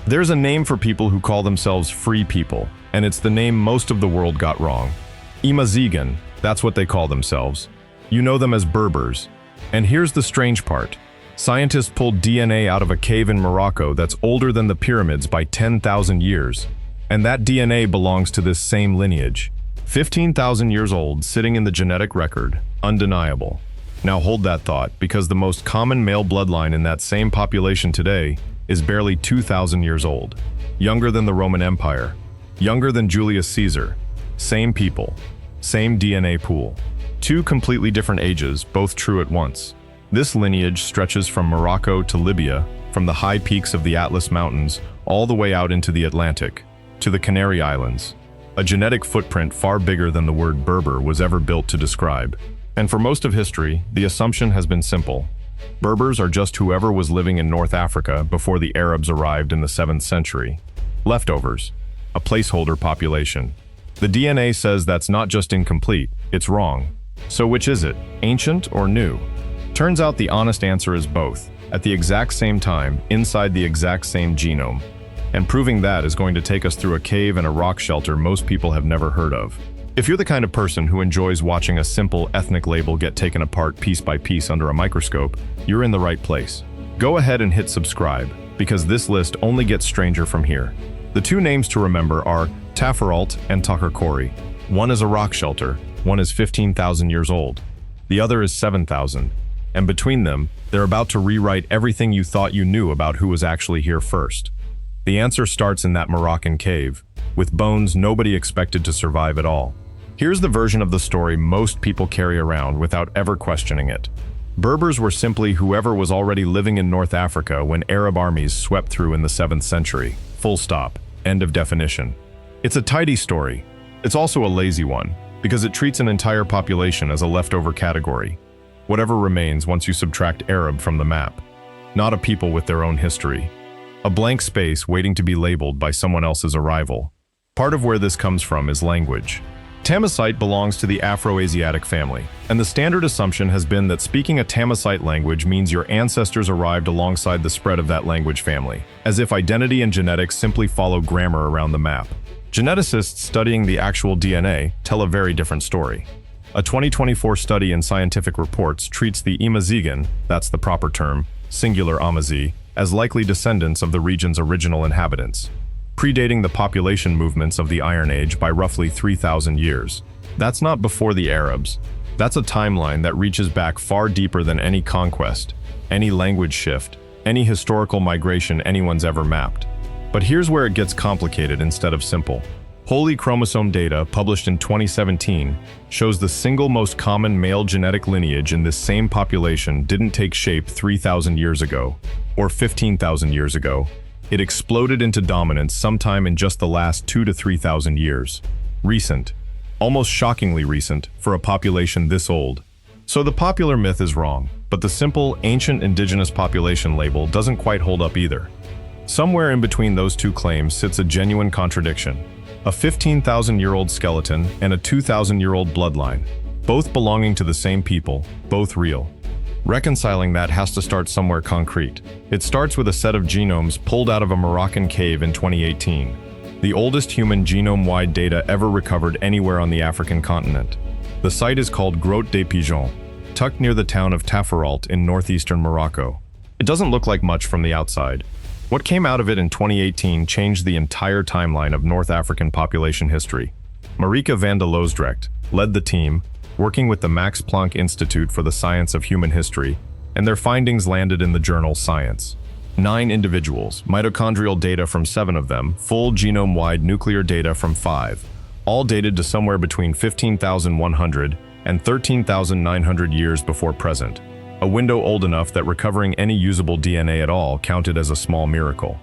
There's a name for people who call themselves free people, and it's the name most of the world got wrong. Imazighen, that's what they call themselves. You know them as Berbers. And here's the strange part. Scientists pulled DNA out of a cave in Morocco that's older than the pyramids by 10,000 years. And that DNA belongs to this same lineage. 15,000 years old, sitting in the genetic record, undeniable. Now hold that thought, because the most common male bloodline in that same population today is barely 2,000 years old. Younger than the Roman Empire. Younger than Julius Caesar. Same people. Same DNA pool. Two completely different ages, both true at once. This lineage stretches from Morocco to Libya, from the high peaks of the Atlas Mountains all the way out into the Atlantic, to the Canary Islands. A genetic footprint far bigger than the word Berber was ever built to describe. And for most of history, the assumption has been simple. Berbers are just whoever was living in North Africa before the Arabs arrived in the 7th century. Leftovers. A placeholder population. The DNA says that's not just incomplete, it's wrong. So which is it, ancient or new? Turns out the honest answer is both, at the exact same time, inside the exact same genome. And proving that is going to take us through a cave and a rock shelter most people have never heard of. If you're the kind of person who enjoys watching a simple ethnic label get taken apart piece by piece under a microscope, you're in the right place. Go ahead and hit subscribe, because this list only gets stranger from here. The two names to remember are Taforalt and Takarkori. One is a rock shelter, one is 15,000 years old. The other is 7,000. And between them, they're about to rewrite everything you thought you knew about who was actually here first. The answer starts in that Moroccan cave, with bones nobody expected to survive at all. Here's the version of the story most people carry around without ever questioning it. Berbers were simply whoever was already living in North Africa when Arab armies swept through in the 7th century. Full stop. End of definition. It's a tidy story. It's also a lazy one, because it treats an entire population as a leftover category. Whatever remains once you subtract Arab from the map. Not a people with their own history. A blank space waiting to be labeled by someone else's arrival. Part of where this comes from is language. Tamazight belongs to the Afro-Asiatic family, and the standard assumption has been that speaking a Tamazight language means your ancestors arrived alongside the spread of that language family, as if identity and genetics simply follow grammar around the map. Geneticists studying the actual DNA tell a very different story. A 2024 study in Scientific Reports treats the Imazighen, that's the proper term, singular Amazi, as likely descendants of the region's original inhabitants, predating the population movements of the Iron Age by roughly 3,000 years. That's not before the Arabs. That's a timeline that reaches back far deeper than any conquest, any language shift, any historical migration anyone's ever mapped. But here's where it gets complicated instead of simple. Holy chromosome data, published in 2017, shows the single most common male genetic lineage in this same population didn't take shape 3,000 years ago, or 15,000 years ago. It exploded into dominance sometime in just the last 2,000 to 3,000 years. Recent. Almost shockingly recent for a population this old. So the popular myth is wrong, but the simple, ancient indigenous population label doesn't quite hold up either. Somewhere in between those two claims sits a genuine contradiction. A 15,000-year-old skeleton and a 2,000-year-old bloodline, both belonging to the same people, both real. Reconciling that has to start somewhere concrete. It starts with a set of genomes pulled out of a Moroccan cave in 2018, the oldest human genome-wide data ever recovered anywhere on the African continent. The site is called Grotte des Pigeons, tucked near the town of Taforalt in northeastern Morocco. It doesn't look like much from the outside. What came out of it in 2018 changed the entire timeline of North African population history. Marieke van de Loosdrecht led the team, working with the Max Planck Institute for the Science of Human History, and their findings landed in the journal Science. 9 individuals, mitochondrial data from 7 of them, full genome-wide nuclear data from 5, all dated to somewhere between 15,100 and 13,900 years before present, a window old enough that recovering any usable DNA at all counted as a small miracle.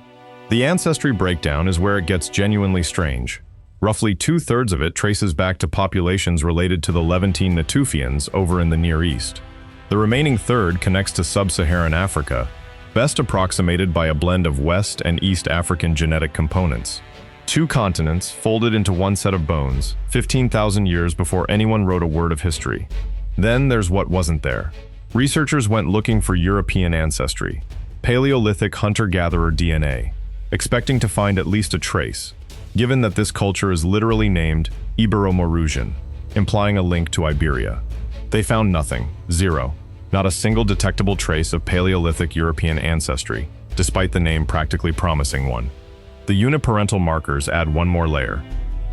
The Ancestry breakdown is where it gets genuinely strange. Roughly 2/3 of it traces back to populations related to the Levantine Natufians over in the Near East. The remaining third connects to sub-Saharan Africa, best approximated by a blend of West and East African genetic components. 2 continents folded into one set of bones, 15,000 years before anyone wrote a word of history. Then there's what wasn't there. Researchers went looking for European ancestry, Paleolithic hunter-gatherer DNA. expecting to find at least a trace, given that this culture is literally named Ibero-Maurusian, implying a link to Iberia. They found nothing, zero, not a single detectable trace of Paleolithic European ancestry, despite the name practically promising one. The uniparental markers add one more layer.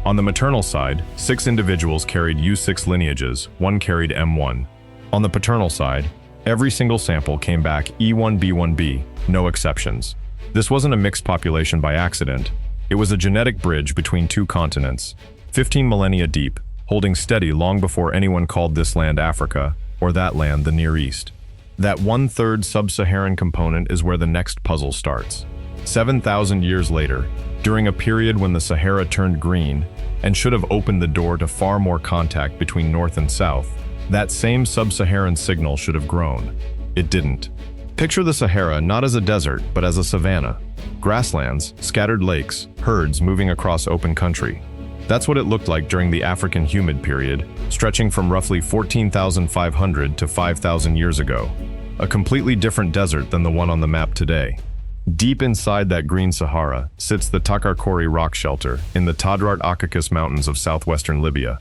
On the maternal side, 6 individuals carried U6 lineages, 1 carried M1. On the paternal side, every single sample came back E1B1B, no exceptions. This wasn't a mixed population by accident. It was a genetic bridge between 2 continents, 15 millennia deep, holding steady long before anyone called this land Africa, or that land the Near East. That 1/3 sub-Saharan component is where the next puzzle starts. 7,000 years later, during a period when the Sahara turned green and should have opened the door to far more contact between North and South, that same sub-Saharan signal should have grown. It didn't. Picture the Sahara not as a desert, but as a savanna. Grasslands, scattered lakes, herds moving across open country. That's what it looked like during the African humid period, stretching from roughly 14,500 to 5,000 years ago. A completely different desert than the one on the map today. Deep inside that green Sahara sits the Takarkori rock shelter in the Tadrart Mountains of southwestern Libya.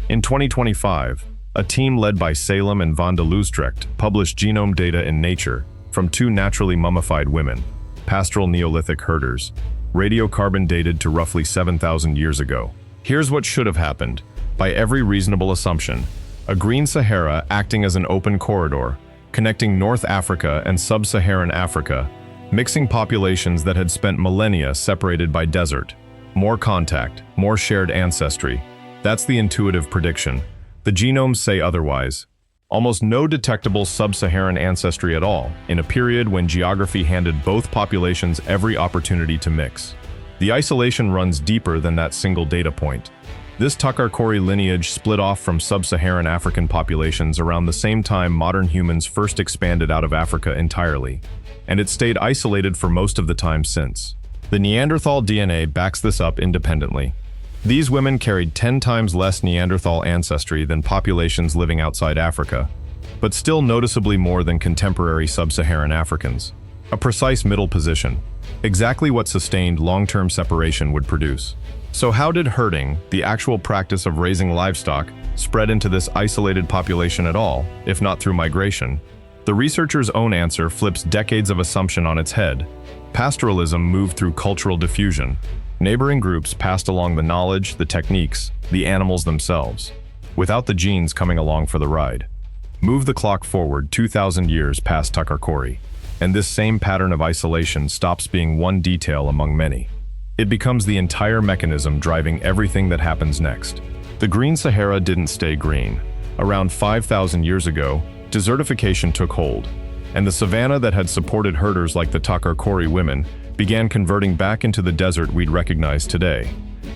In 2025, a team led by Salem and van de Loosdrecht published genome data in Nature from 2 naturally mummified women, pastoral Neolithic herders, radiocarbon dated to roughly 7,000 years ago. Here's what should have happened. By every reasonable assumption, a green Sahara acting as an open corridor, connecting North Africa and sub-Saharan Africa, mixing populations that had spent millennia separated by desert. More contact, more shared ancestry. That's the intuitive prediction. The genomes say otherwise. Almost no detectable sub-Saharan ancestry at all, in a period when geography handed both populations every opportunity to mix. The isolation runs deeper than that single data point. This Takarkori lineage split off from sub-Saharan African populations around the same time modern humans first expanded out of Africa entirely, and it stayed isolated for most of the time since. The Neanderthal DNA backs this up independently. These women carried 10 times less Neanderthal ancestry than populations living outside Africa, but still noticeably more than contemporary sub-Saharan Africans. A precise middle position, exactly what sustained long-term separation would produce. So how did herding, the actual practice of raising livestock, spread into this isolated population at all, if not through migration? The researchers' own answer flips decades of assumption on its head. Pastoralism moved through cultural diffusion. Neighboring groups passed along the knowledge, the techniques, the animals themselves, without the genes coming along for the ride. Move the clock forward 2,000 years past Takarkori, and this same pattern of isolation stops being one detail among many. It becomes the entire mechanism driving everything that happens next. The green Sahara didn't stay green. Around 5,000 years ago, desertification took hold, and the savanna that had supported herders like the Takarkori women began converting back into the desert we'd recognize today.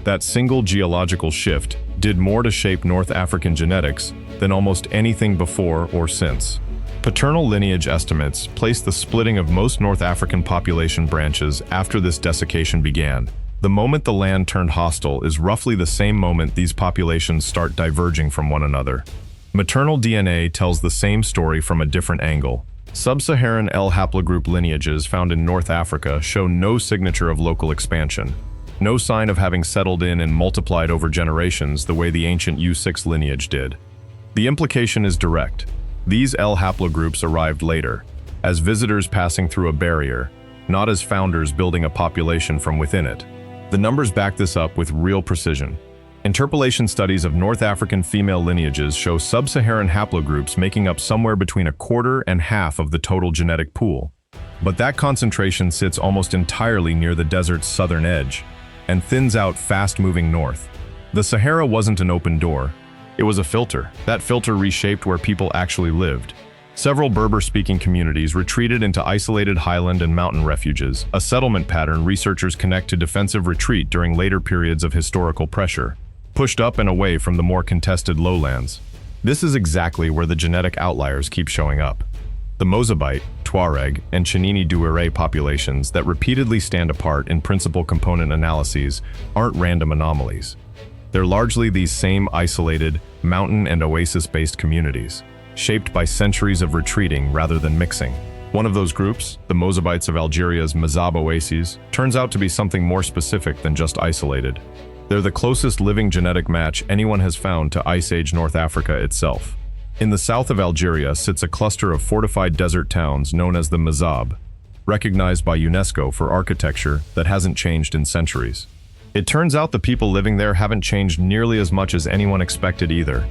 That single geological shift did more to shape North African genetics than almost anything before or since. Paternal lineage estimates place the splitting of most North African population branches after this desiccation began. The moment the land turned hostile is roughly the same moment these populations start diverging from one another. Maternal DNA tells the same story from a different angle. Sub-Saharan L haplogroup lineages found in North Africa show no signature of local expansion, no sign of having settled in and multiplied over generations the way the ancient U6 lineage did. The implication is direct. These L haplogroups arrived later, as visitors passing through a barrier, not as founders building a population from within it. The numbers back this up with real precision. Interpolation studies of North African female lineages show sub-Saharan haplogroups making up somewhere between 1/4 and half of the total genetic pool. But that concentration sits almost entirely near the desert's southern edge and thins out fast-moving north. The Sahara wasn't an open door. It was a filter. That filter reshaped where people actually lived. Several Berber-speaking communities retreated into isolated highland and mountain refuges, a settlement pattern researchers connect to defensive retreat during later periods of historical pressure, pushed up and away from the more contested lowlands. This is exactly where the genetic outliers keep showing up. The Mozabite, Tuareg, and Chinini Douere populations that repeatedly stand apart in principal component analyses aren't random anomalies. They're largely these same isolated, mountain and oasis-based communities, shaped by centuries of retreating rather than mixing. One of those groups, the Mozabites of Algeria's Mazab Oases, turns out to be something more specific than just isolated. They're the closest living genetic match anyone has found to Ice Age North Africa itself. In the south of Algeria sits a cluster of fortified desert towns known as the Mazab, recognized by UNESCO for architecture that hasn't changed in centuries. It turns out the people living there haven't changed nearly as much as anyone expected either.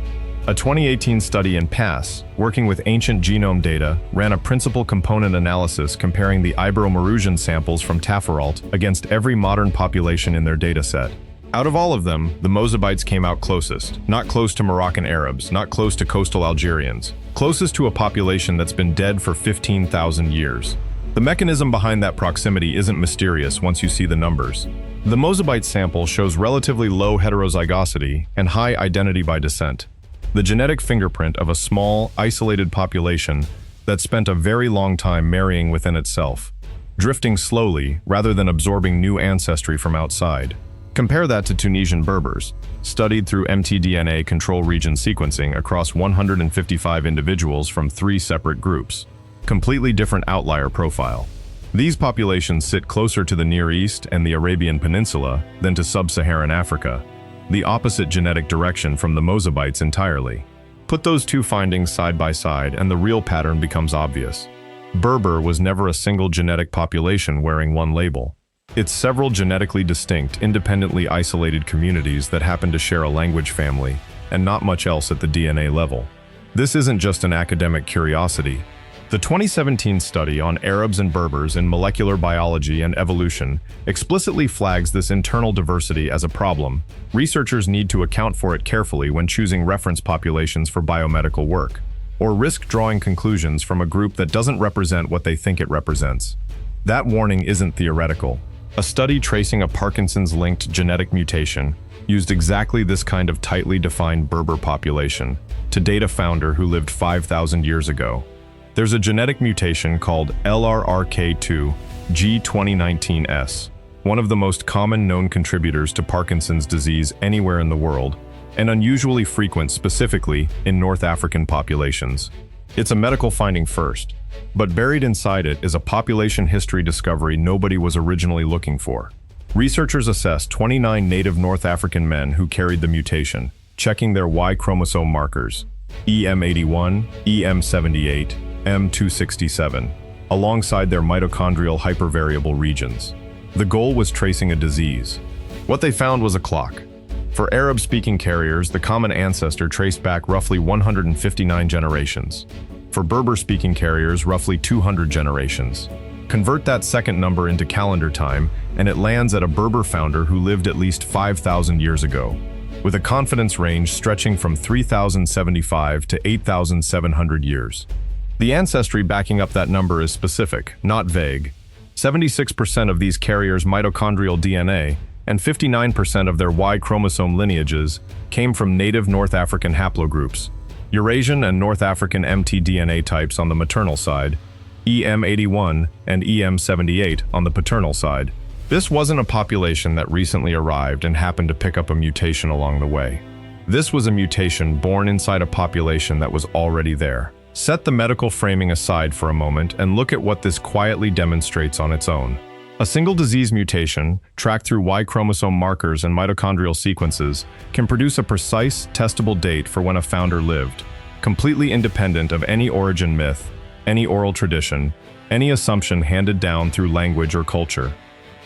A 2018 study in PASS, working with ancient genome data, ran a principal component analysis comparing the Ibero-Maurusian samples from Taforalt against every modern population in their dataset. Out of all of them, the Mozabites came out closest. Not close to Moroccan Arabs, not close to coastal Algerians. Closest to a population that's been dead for 15,000 years. The mechanism behind that proximity isn't mysterious once you see the numbers. The Mozabite sample shows relatively low heterozygosity and high identity by descent. The genetic fingerprint of a small, isolated population that spent a very long time marrying within itself, drifting slowly rather than absorbing new ancestry from outside. Compare that to Tunisian Berbers, studied through mtDNA control region sequencing across 155 individuals from 3 separate groups. Completely different outlier profile. These populations sit closer to the Near East and the Arabian Peninsula than to sub-Saharan Africa, the opposite genetic direction from the Mozabites entirely. Put those two findings side by side and the real pattern becomes obvious. Berber was never a single genetic population wearing one label. It's several genetically distinct, independently isolated communities that happen to share a language family, and not much else at the DNA level. This isn't just an academic curiosity. The 2017 study on Arabs and Berbers in molecular biology and evolution explicitly flags this internal diversity as a problem. Researchers need to account for it carefully when choosing reference populations for biomedical work, or risk drawing conclusions from a group that doesn't represent what they think it represents. That warning isn't theoretical. A study tracing a Parkinson's-linked genetic mutation used exactly this kind of tightly defined Berber population to date a founder who lived 5,000 years ago. There's a genetic mutation called LRRK2 G2019S, one of the most common known contributors to Parkinson's disease anywhere in the world, and unusually frequent specifically in North African populations. It's a medical finding first, but buried inside it is a population history discovery nobody was originally looking for. Researchers assessed 29 native North African men who carried the mutation, checking their Y chromosome markers, EM81, EM78, M267, alongside their mitochondrial hypervariable regions. The goal was tracing a disease. What they found was a clock. For Arab-speaking carriers, the common ancestor traced back roughly 159 generations. For Berber-speaking carriers, roughly 200 generations. Convert that second number into calendar time, and it lands at a Berber founder who lived at least 5,000 years ago, with a confidence range stretching from 3,075 to 8,700 years. The ancestry backing up that number is specific, not vague. 76% of these carriers' mitochondrial DNA and 59% of their Y chromosome lineages came from native North African haplogroups, Eurasian and North African mtDNA types on the maternal side, EM81 and EM78 on the paternal side. This wasn't a population that recently arrived and happened to pick up a mutation along the way. This was a mutation born inside a population that was already there. Set the medical framing aside for a moment and look at what this quietly demonstrates on its own. A single disease mutation, tracked through Y chromosome markers and mitochondrial sequences, can produce a precise, testable date for when a founder lived, completely independent of any origin myth, any oral tradition, any assumption handed down through language or culture.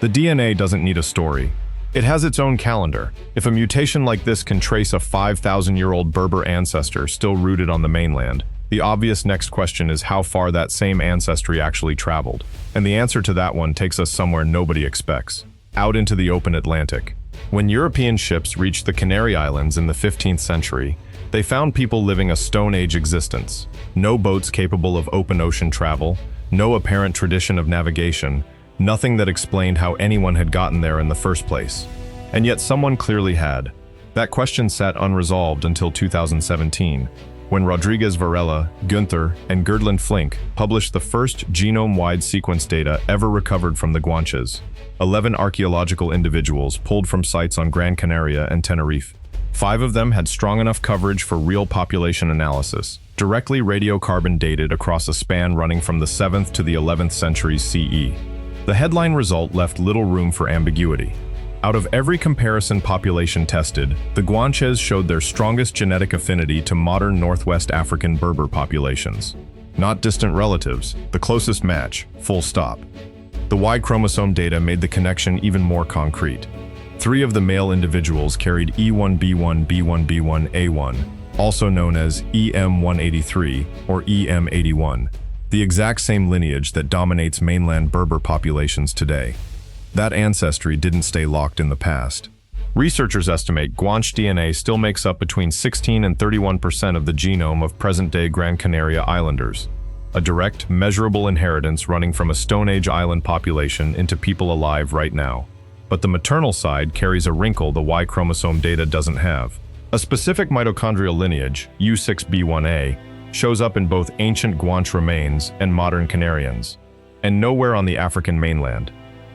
The DNA doesn't need a story. It has its own calendar. If a mutation like this can trace a 5,000-year-old Berber ancestor still rooted on the mainland, the obvious next question is how far that same ancestry actually traveled. And the answer to that one takes us somewhere nobody expects, out into the open Atlantic. When European ships reached the Canary Islands in the 15th century, they found people living a Stone Age existence. No boats capable of open ocean travel, no apparent tradition of navigation, nothing that explained how anyone had gotten there in the first place. And yet someone clearly had. That question sat unresolved until 2017, when Rodriguez Varela, Günther, and Gerdland Flink published the first genome-wide sequence data ever recovered from the Guanches, 11 archaeological individuals pulled from sites on Gran Canaria and Tenerife. 5 of them had strong enough coverage for real population analysis, directly radiocarbon dated across a span running from the 7th to the 11th centuries CE. The headline result left little room for ambiguity. Out of every comparison population tested, the Guanches showed their strongest genetic affinity to modern Northwest African Berber populations. Not distant relatives, the closest match, full stop. The Y chromosome data made the connection even more concrete. 3 of the male individuals carried E1B1B1B1A1, also known as EM183 or EM81, the exact same lineage that dominates mainland Berber populations today. That ancestry didn't stay locked in the past. Researchers estimate Guanche DNA still makes up between 16 and 31% of the genome of present-day Gran Canaria Islanders, a direct, measurable inheritance running from a Stone Age island population into people alive right now. But the maternal side carries a wrinkle the Y chromosome data doesn't have. A specific mitochondrial lineage, U6B1A, shows up in both ancient Guanche remains and modern Canarians, and nowhere on the African mainland.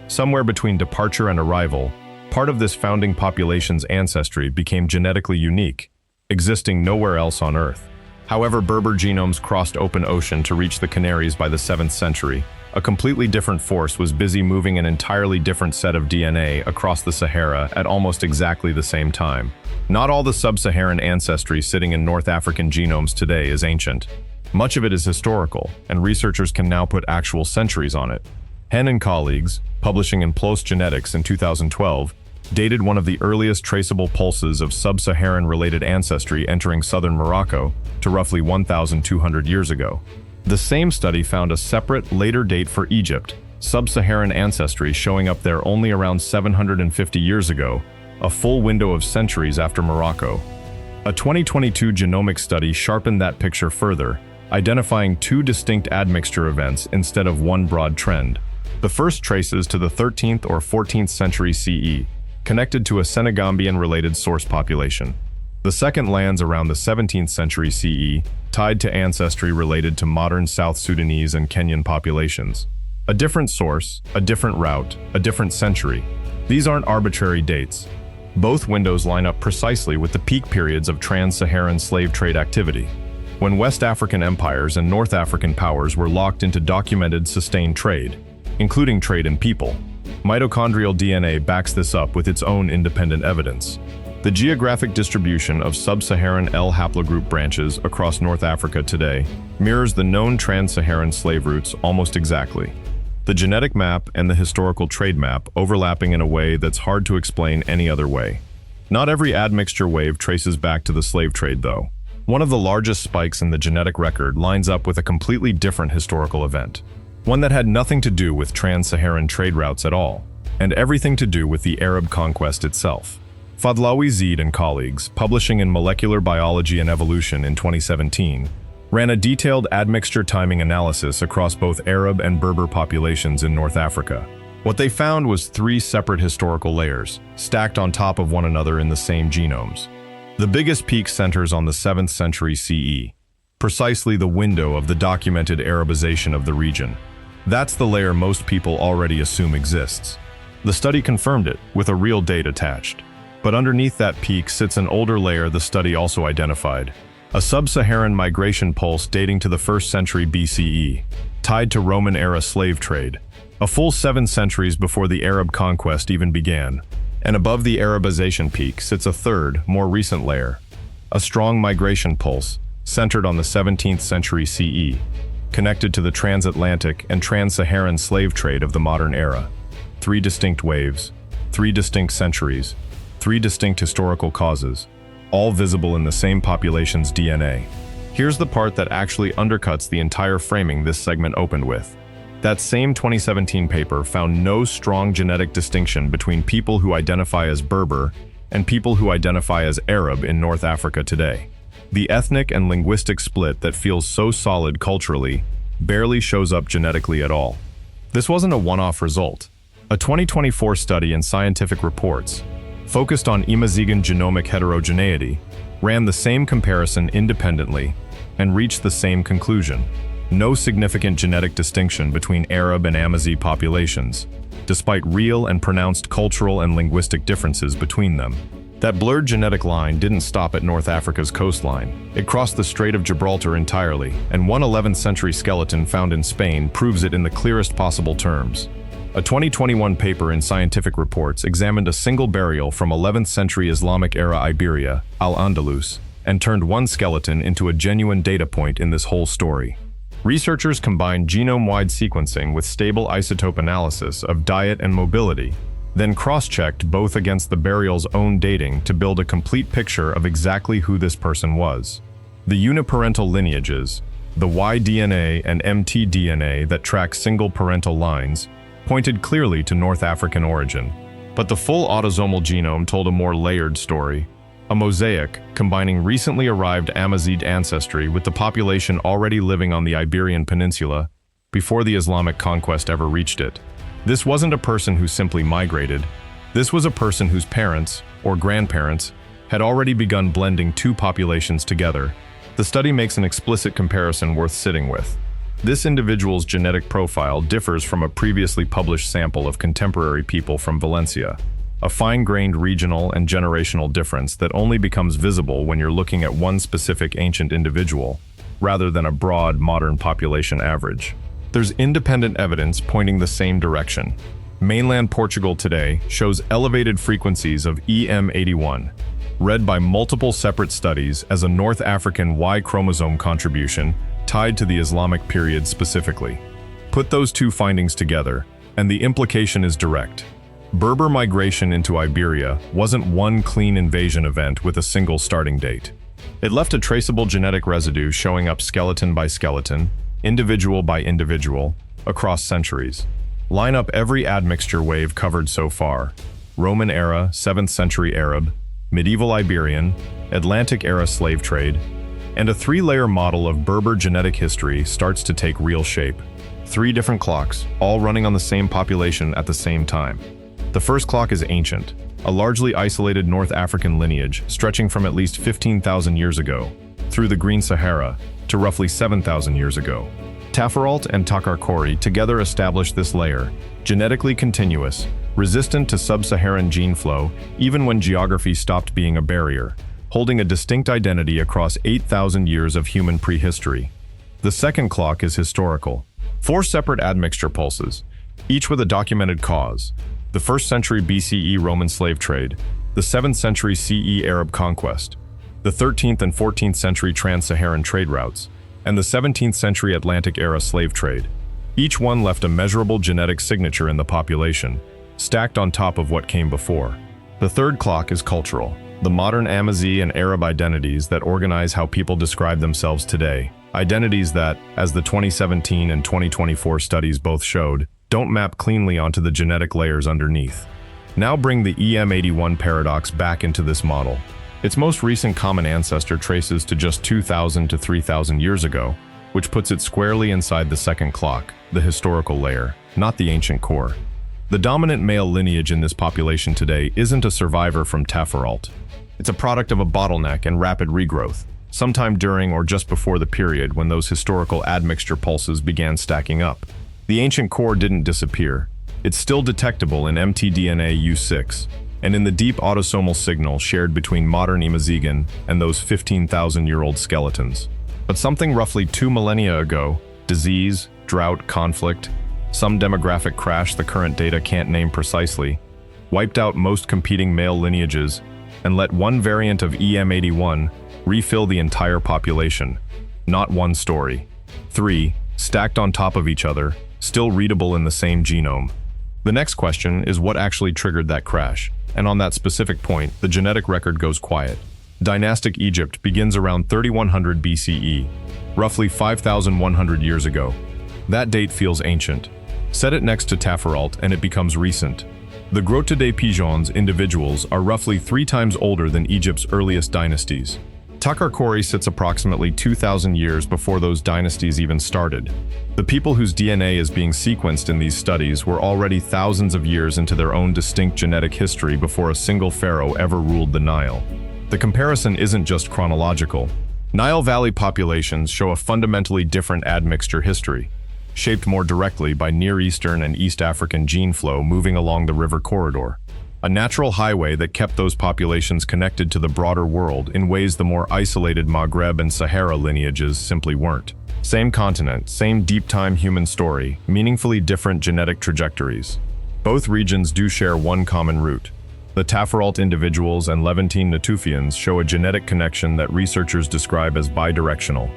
Somewhere between departure and arrival, part of this founding population's ancestry became genetically unique, existing nowhere else on Earth. However, Berber genomes crossed open ocean to reach the Canaries by the 7th century. A completely different force was busy moving an entirely different set of DNA across the Sahara at almost exactly the same time. Not all the sub-Saharan ancestry sitting in North African genomes today is ancient. Much of it is historical, and researchers can now put actual centuries on it. Hen and colleagues, publishing in PLOS Genetics in 2012, dated one of the earliest traceable pulses of sub-Saharan-related ancestry entering southern Morocco to roughly 1,200 years ago. The same study found a separate, later date for Egypt, sub-Saharan ancestry showing up there only around 750 years ago, a full window of centuries after Morocco. A 2022 genomic study sharpened that picture further, identifying 2 distinct admixture events instead of one broad trend. The first traces to the 13th or 14th century CE, connected to a Senegambian-related source population. The second lands around the 17th century CE, tied to ancestry related to modern South Sudanese and Kenyan populations. A different source, a different route, a different century. These aren't arbitrary dates. Both windows line up precisely with the peak periods of trans-Saharan slave trade activity, when West African empires and North African powers were locked into documented, sustained trade, including trade in people. Mitochondrial DNA backs this up with its own independent evidence. The geographic distribution of sub-Saharan L haplogroup branches across North Africa today mirrors the known trans-Saharan slave routes almost exactly. The genetic map and the historical trade map overlapping in a way that's hard to explain any other way. Not every admixture wave traces back to the slave trade, though. One of the largest spikes in the genetic record lines up with a completely different historical event. One that had nothing to do with trans-Saharan trade routes at all, and everything to do with the Arab conquest itself. Fadlawi Zeid and colleagues, publishing in Molecular Biology and Evolution in 2017, ran a detailed admixture timing analysis across both Arab and Berber populations in North Africa. What they found was 3 separate historical layers, stacked on top of one another in the same genomes. The biggest peak centers on the 7th century CE, precisely the window of the documented Arabization of the region. That's the layer most people already assume exists. The study confirmed it, with a real date attached. But underneath that peak sits an older layer the study also identified, a sub-Saharan migration pulse dating to the 1st century BCE, tied to Roman-era slave trade, a full 7 centuries before the Arab conquest even began. And above the Arabization peak sits a third, more recent layer, a strong migration pulse, centered on the 17th century CE, connected to the transatlantic and trans-Saharan slave trade of the modern era. 3 distinct waves, 3 distinct centuries, 3 distinct historical causes, all visible in the same population's DNA. Here's the part that actually undercuts the entire framing this segment opened with. That same 2017 paper found no strong genetic distinction between people who identify as Berber and people who identify as Arab in North Africa today. The ethnic and linguistic split that feels so solid culturally barely shows up genetically at all. This wasn't a one-off result. A 2024 study in Scientific Reports, focused on Imazighen genomic heterogeneity, ran the same comparison independently and reached the same conclusion. No significant genetic distinction between Arab and Amazigh populations, despite real and pronounced cultural and linguistic differences between them. That blurred genetic line didn't stop at North Africa's coastline. It crossed the Strait of Gibraltar entirely, and one 11th century skeleton found in Spain proves it in the clearest possible terms. A 2021 paper in Scientific Reports examined a single burial from 11th century Islamic era Iberia, Al-Andalus, and turned one skeleton into a genuine data point in this whole story. Researchers combined genome-wide sequencing with stable isotope analysis of diet and mobility, then cross-checked both against the burial's own dating to build a complete picture of exactly who this person was. The uniparental lineages, the Y DNA and MT DNA that track single parental lines, pointed clearly to North African origin. But the full autosomal genome told a more layered story, a mosaic combining recently arrived Amazigh ancestry with the population already living on the Iberian Peninsula before the Islamic conquest ever reached it. This wasn't a person who simply migrated. This was a person whose parents, or grandparents, had already begun blending two populations together. The study makes an explicit comparison worth sitting with. This individual's genetic profile differs from a previously published sample of contemporary people from Valencia, a fine-grained regional and generational difference that only becomes visible when you're looking at one specific ancient individual, rather than a broad, modern population average. There's independent evidence pointing the same direction. Mainland Portugal today shows elevated frequencies of EM81, read by multiple separate studies as a North African Y chromosome contribution tied to the Islamic period specifically. Put those two findings together, and the implication is direct. Berber migration into Iberia wasn't one clean invasion event with a single starting date. It left a traceable genetic residue showing up skeleton by skeleton, individual by individual, across centuries. Line up every admixture wave covered so far: Roman era, 7th century Arab, medieval Iberian, Atlantic era slave trade, and a three-layer model of Berber genetic history starts to take real shape. 3 different clocks, all running on the same population at the same time. The first clock is ancient, a largely isolated North African lineage stretching from at least 15,000 years ago, through the Green Sahara, to roughly 7,000 years ago. Taforalt and Takarkori together established this layer, genetically continuous, resistant to sub-Saharan gene flow even when geography stopped being a barrier, holding a distinct identity across 8,000 years of human prehistory. The second clock is historical. 4 separate admixture pulses, each with a documented cause: the 1st century BCE Roman slave trade, the 7th century CE Arab conquest, the 13th and 14th century trans-Saharan trade routes, and the 17th century Atlantic-era slave trade. Each one left a measurable genetic signature in the population, stacked on top of what came before. The third clock is cultural, the modern Amazigh and Arab identities that organize how people describe themselves today, identities that, as the 2017 and 2024 studies both showed, don't map cleanly onto the genetic layers underneath. Now bring the EM81 paradox back into this model. Its most recent common ancestor traces to just 2,000 to 3,000 years ago, which puts it squarely inside the second clock, the historical layer, not the ancient core. The dominant male lineage in this population today isn't a survivor from Taforalt. It's a product of a bottleneck and rapid regrowth, sometime during or just before the period when those historical admixture pulses began stacking up. The ancient core didn't disappear. It's still detectable in mtDNA U6, and in the deep autosomal signal shared between modern Imazighen and those 15,000-year-old skeletons. But something roughly 2 millennia ago, disease, drought, conflict, some demographic crash the current data can't name precisely, wiped out most competing male lineages and let one variant of EM81 refill the entire population. Not one story. 3, stacked on top of each other, still readable in the same genome. The next question is what actually triggered that crash, and on that specific point, the genetic record goes quiet. Dynastic Egypt begins around 3100 BCE, roughly 5,100 years ago. That date feels ancient. Set it next to Taforalt and it becomes recent. The Grotte des Pigeons individuals are roughly 3 times older than Egypt's earliest dynasties. Takarkori sits approximately 2,000 years before those dynasties even started. The people whose DNA is being sequenced in these studies were already thousands of years into their own distinct genetic history before a single pharaoh ever ruled the Nile. The comparison isn't just chronological. Nile Valley populations show a fundamentally different admixture history, shaped more directly by Near Eastern and East African gene flow moving along the river corridor. a natural highway that kept those populations connected to the broader world in ways the more isolated Maghreb and Sahara lineages simply weren't. Same continent, same deep-time human story, meaningfully different genetic trajectories. Both regions do share one common root. The Taforalt individuals and Levantine Natufians show a genetic connection that researchers describe as bidirectional.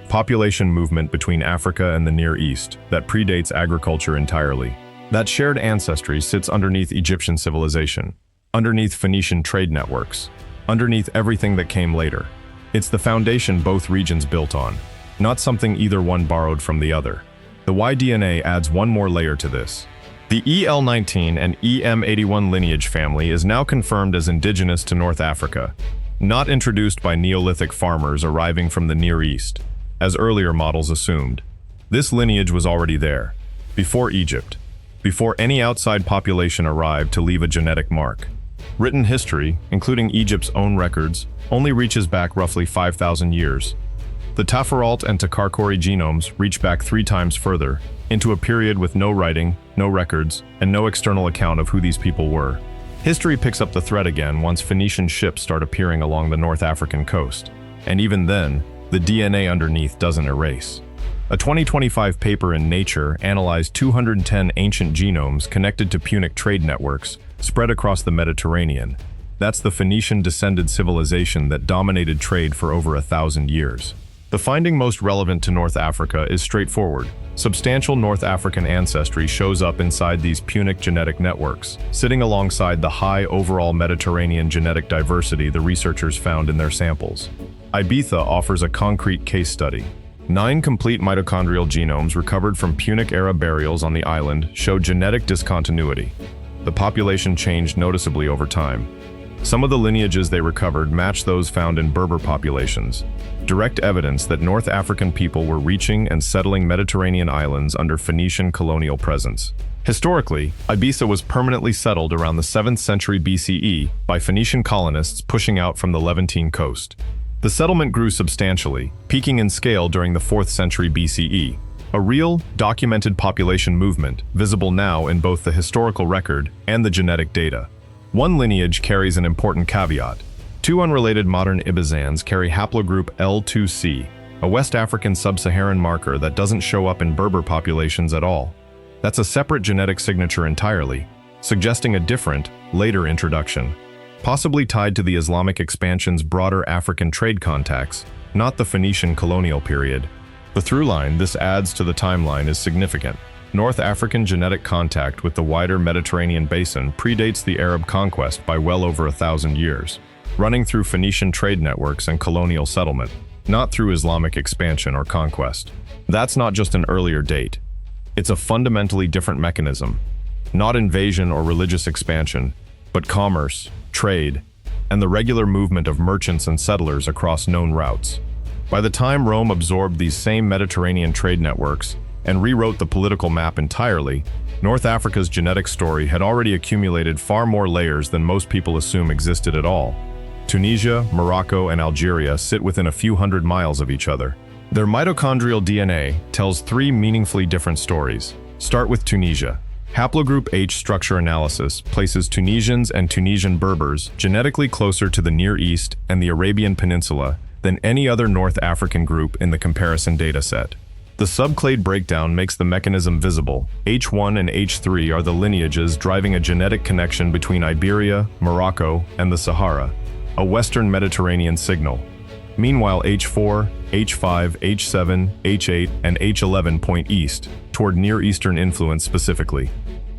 Population movement between Africa and the Near East that predates agriculture entirely. That shared ancestry sits underneath Egyptian civilization, underneath Phoenician trade networks, underneath everything that came later. It's the foundation both regions built on, not something either one borrowed from the other. The Y-DNA adds one more layer to this. The EL19 and EM81 lineage family is now confirmed as indigenous to North Africa, not introduced by Neolithic farmers arriving from the Near East, as earlier models assumed. This lineage was already there, before Egypt, before any outside population arrived to leave a genetic mark. Written history, including Egypt's own records, only reaches back roughly 5,000 years. The Taforalt and Takarkori genomes reach back 3 times further, into a period with no writing, no records, and no external account of who these people were. History picks up the thread again once Phoenician ships start appearing along the North African coast. And even then, the DNA underneath doesn't erase. A 2025 paper in Nature analyzed 210 ancient genomes connected to Punic trade networks spread across the Mediterranean. That's the Phoenician-descended civilization that dominated trade for over 1,000 years. The finding most relevant to North Africa is straightforward. Substantial North African ancestry shows up inside these Punic genetic networks, sitting alongside the high overall Mediterranean genetic diversity the researchers found in their samples. Ibiza offers a concrete case study. 9 complete mitochondrial genomes recovered from Punic-era burials on the island show genetic discontinuity. The population changed noticeably over time. Some of the lineages they recovered match those found in Berber populations, direct evidence that North African people were reaching and settling Mediterranean islands under Phoenician colonial presence. Historically, Ibiza was permanently settled around the 7th century BCE by Phoenician colonists pushing out from the Levantine coast. The settlement grew substantially, peaking in scale during the 4th century BCE, a real, documented population movement visible now in both the historical record and the genetic data. One lineage carries an important caveat. 2 unrelated modern Imazighens carry haplogroup L2C, a West African sub-Saharan marker that doesn't show up in Berber populations at all. That's a separate genetic signature entirely, suggesting a different, later introduction, possibly tied to the Islamic expansion's broader African trade contacts, not the Phoenician colonial period. The through-line this adds to the timeline is significant. North African genetic contact with the wider Mediterranean basin predates the Arab conquest by well over 1,000 years, running through Phoenician trade networks and colonial settlement, not through Islamic expansion or conquest. That's not just an earlier date. It's a fundamentally different mechanism. Not invasion or religious expansion, but commerce, trade, and the regular movement of merchants and settlers across known routes. By the time Rome absorbed these same Mediterranean trade networks and rewrote the political map entirely, North Africa's genetic story had already accumulated far more layers than most people assume existed at all. Tunisia, Morocco, and Algeria sit within a few hundred miles of each other. Their mitochondrial DNA tells 3 meaningfully different stories. Start with Tunisia. Haplogroup H structure analysis places Tunisians and Tunisian Berbers genetically closer to the Near East and the Arabian Peninsula than any other North African group in the comparison dataset. The subclade breakdown makes the mechanism visible. H1 and H3 are the lineages driving a genetic connection between Iberia, Morocco, and the Sahara, a Western Mediterranean signal. Meanwhile, H4, H5, H7, H8, and H11 point east, toward Near Eastern influence specifically.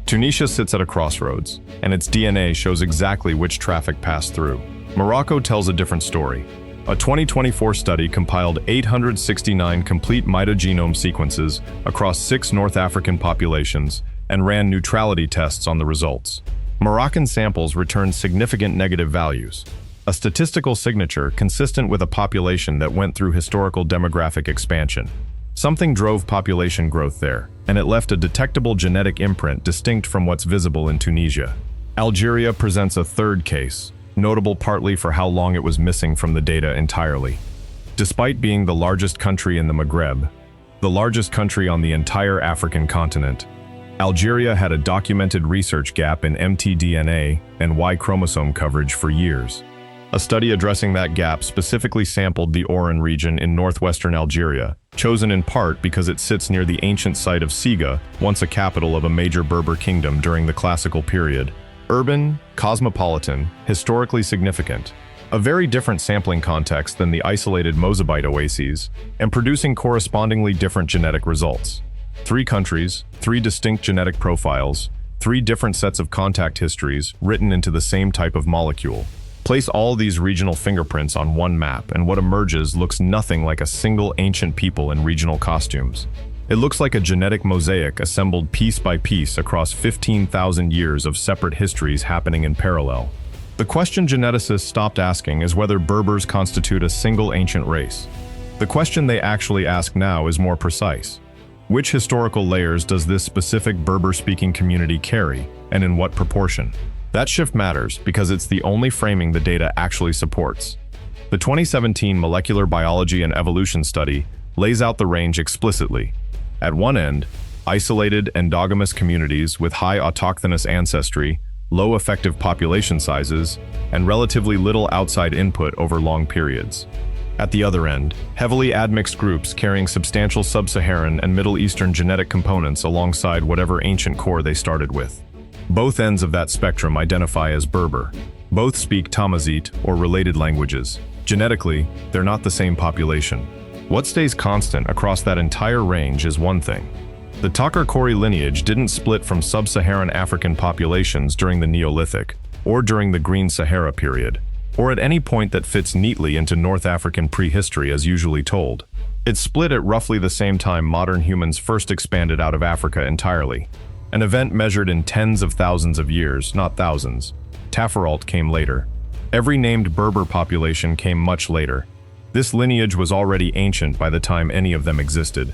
Tunisia sits at a crossroads, and its DNA shows exactly which traffic passed through. Morocco tells a different story. A 2024 study compiled 869 complete mitogenome sequences across 6 North African populations and ran neutrality tests on the results. Moroccan samples returned significant negative values, a statistical signature consistent with a population that went through historical demographic expansion. Something drove population growth there, and it left a detectable genetic imprint distinct from what's visible in Tunisia. Algeria presents a third case, notable partly for how long it was missing from the data entirely. Despite being the largest country in the Maghreb, the largest country on the entire African continent, Algeria had a documented research gap in mtDNA and Y chromosome coverage for years. A study addressing that gap specifically sampled the Oran region in northwestern Algeria, chosen in part because it sits near the ancient site of Siga, once a capital of a major Berber kingdom during the classical period. Urban, cosmopolitan, historically significant. A very different sampling context than the isolated Mozabite oases, and producing correspondingly different genetic results. 3 countries, 3 distinct genetic profiles, 3 different sets of contact histories written into the same type of molecule. Place all these regional fingerprints on one map, and what emerges looks nothing like a single ancient people in regional costumes. It looks like a genetic mosaic assembled piece by piece across 15,000 years of separate histories happening in parallel. The question geneticists stopped asking is whether Berbers constitute a single ancient race. The question they actually ask now is more precise. Which historical layers does this specific Berber-speaking community carry, and in what proportion? That shift matters because it's the only framing the data actually supports. The 2017 Molecular Biology and Evolution study lays out the range explicitly. At one end, isolated endogamous communities with high autochthonous ancestry, low effective population sizes, and relatively little outside input over long periods. At the other end, heavily admixed groups carrying substantial sub-Saharan and Middle Eastern genetic components alongside whatever ancient core they started with. Both ends of that spectrum identify as Berber. Both speak Tamazight or related languages. Genetically, they're not the same population. What stays constant across that entire range is one thing. The Takarkori lineage didn't split from sub-Saharan African populations during the Neolithic, or during the Green Sahara period, or at any point that fits neatly into North African prehistory as usually told. It split at roughly the same time modern humans first expanded out of Africa entirely. An event measured in tens of thousands of years, not thousands. Taforalt came later. Every named Berber population came much later. This lineage was already ancient by the time any of them existed.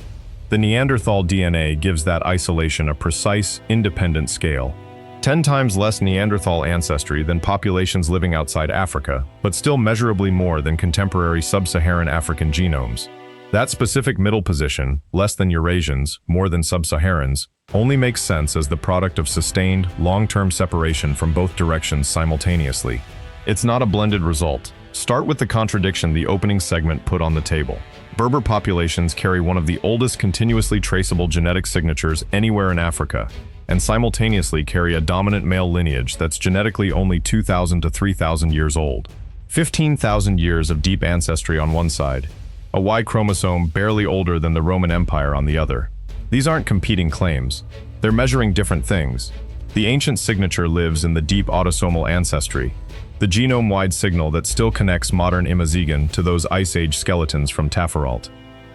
The Neanderthal DNA gives that isolation a precise, independent scale. 10 times less Neanderthal ancestry than populations living outside Africa, but still measurably more than contemporary sub-Saharan African genomes. That specific middle position, less than Eurasians, more than sub-Saharans, only makes sense as the product of sustained, long-term separation from both directions simultaneously. It's not a blended result. Start with the contradiction the opening segment put on the table. Berber populations carry one of the oldest continuously traceable genetic signatures anywhere in Africa, and simultaneously carry a dominant male lineage that's genetically only 2,000 to 3,000 years old. 15,000 years of deep ancestry on one side, a Y chromosome barely older than the Roman Empire on the other. These aren't competing claims. They're measuring different things. The ancient signature lives in the deep autosomal ancestry, the genome-wide signal that still connects modern Imazighen to those Ice Age skeletons from Taforalt.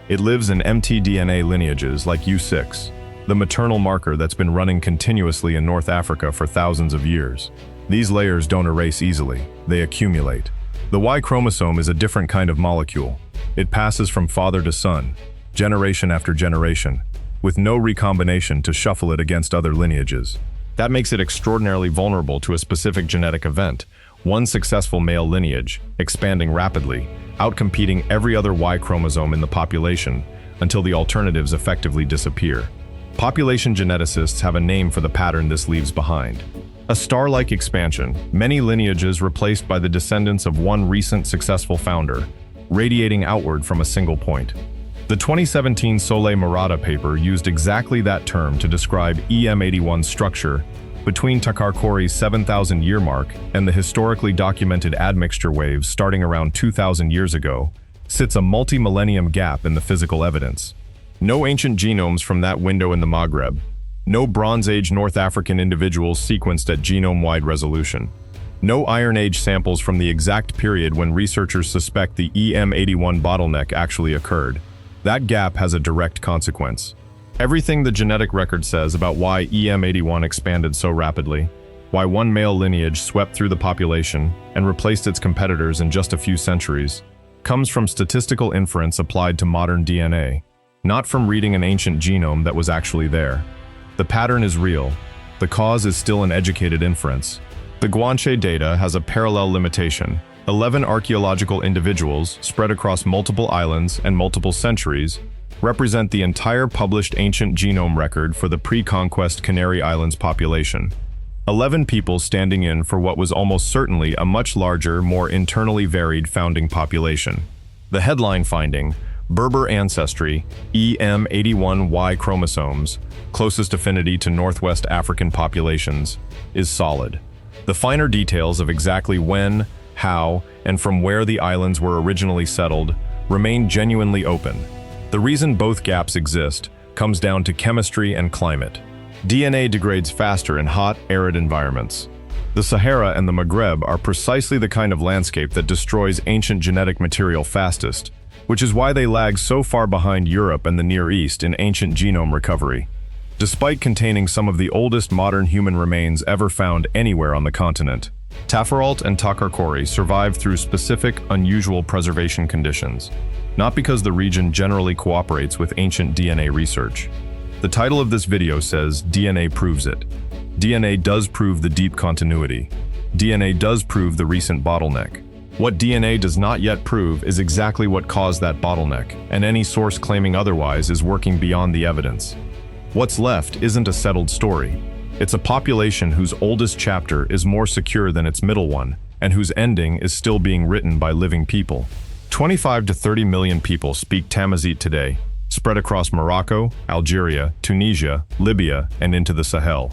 It lives in mtDNA lineages like U6, the maternal marker that's been running continuously in North Africa for thousands of years. These layers don't erase easily, they accumulate. The Y chromosome is a different kind of molecule. It passes from father to son, generation after generation, with no recombination to shuffle it against other lineages. That makes it extraordinarily vulnerable to a specific genetic event, one successful male lineage, expanding rapidly, outcompeting every other Y chromosome in the population until the alternatives effectively disappear. Population geneticists have a name for the pattern this leaves behind. A star-like expansion, many lineages replaced by the descendants of one recent successful founder, radiating outward from a single point. The 2017 Soleil Murata paper used exactly that term to describe EM81's structure between Takarkori's 7,000-year mark and the historically documented admixture waves starting around 2,000 years ago, sits a multi-millennium gap in the physical evidence. No ancient genomes from that window in the Maghreb. No Bronze Age North African individuals sequenced at genome-wide resolution. No Iron Age samples from the exact period when researchers suspect the EM81 bottleneck actually occurred. That gap has a direct consequence. Everything the genetic record says about why EM81 expanded so rapidly, why one male lineage swept through the population and replaced its competitors in just a few centuries, comes from statistical inference applied to modern DNA, not from reading an ancient genome that was actually there. The pattern is real. The cause is still an educated inference. The Guanches data has a parallel limitation. 11 archaeological individuals spread across multiple islands and multiple centuries represent the entire published ancient genome record for the pre-conquest Canary Islands population. 11 people standing in for what was almost certainly a much larger, more internally varied founding population. The headline finding, Berber ancestry, EM81Y chromosomes, closest affinity to Northwest African populations, is solid. The finer details of exactly when, how, and from where the islands were originally settled remain genuinely open. The reason both gaps exist comes down to chemistry and climate. DNA degrades faster in hot, arid environments. The Sahara and the Maghreb are precisely the kind of landscape that destroys ancient genetic material fastest, which is why they lag so far behind Europe and the Near East in ancient genome recovery. Despite containing some of the oldest modern human remains ever found anywhere on the continent, Taforalt and Takarkori survived through specific, unusual preservation conditions, not because the region generally cooperates with ancient DNA research. The title of this video says, DNA proves it. DNA does prove the deep continuity. DNA does prove the recent bottleneck. What DNA does not yet prove is exactly what caused that bottleneck, and any source claiming otherwise is working beyond the evidence. What's left isn't a settled story. It's a population whose oldest chapter is more secure than its middle one, and whose ending is still being written by living people. 25 to 30 million people speak Tamazight today, spread across Morocco, Algeria, Tunisia, Libya, and into the Sahel.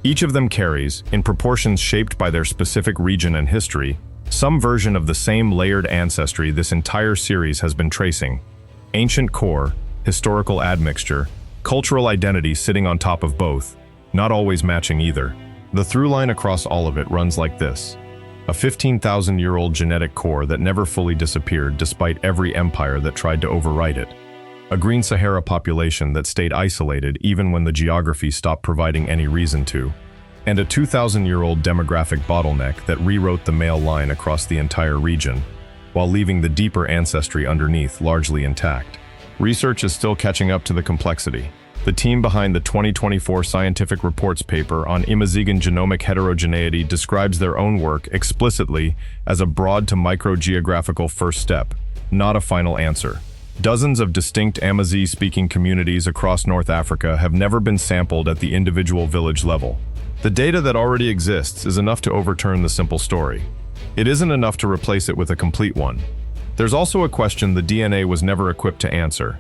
Each of them carries, in proportions shaped by their specific region and history, some version of the same layered ancestry this entire series has been tracing. Ancient core, historical admixture, cultural identity sitting on top of both, not always matching either. The through line across all of it runs like this. A 15,000-year-old genetic core that never fully disappeared despite every empire that tried to overwrite it. A green Sahara population that stayed isolated even when the geography stopped providing any reason to. And a 2,000-year-old demographic bottleneck that rewrote the male line across the entire region, while leaving the deeper ancestry underneath largely intact. Research is still catching up to the complexity. The team behind the 2024 Scientific Reports paper on Imazighen genomic heterogeneity describes their own work explicitly as a broad to micro-geographical first step, not a final answer. Dozens of distinct Amazigh-speaking communities across North Africa have never been sampled at the individual village level. The data that already exists is enough to overturn the simple story. It isn't enough to replace it with a complete one. There's also a question the DNA was never equipped to answer.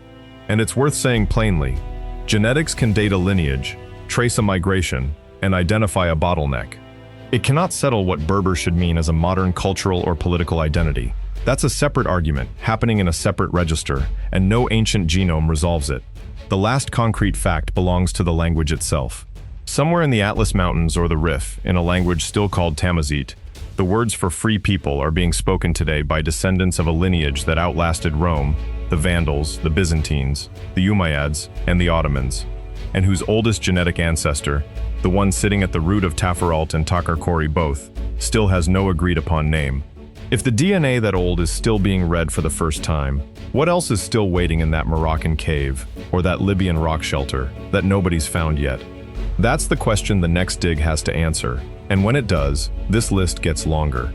And it's worth saying plainly, genetics can date a lineage, trace a migration, and identify a bottleneck. It cannot settle what Berber should mean as a modern cultural or political identity. That's a separate argument, happening in a separate register, and no ancient genome resolves it. The last concrete fact belongs to the language itself. Somewhere in the Atlas Mountains or the Rif, in a language still called Tamazight, the words for free people are being spoken today by descendants of a lineage that outlasted Rome, the Vandals, the Byzantines, the Umayyads, and the Ottomans, and whose oldest genetic ancestor, the one sitting at the root of Taforalt and Takarkori both, still has no agreed-upon name. If the DNA that old is still being read for the first time, what else is still waiting in that Moroccan cave or that Libyan rock shelter that nobody's found yet? That's the question the next dig has to answer, and when it does, this list gets longer.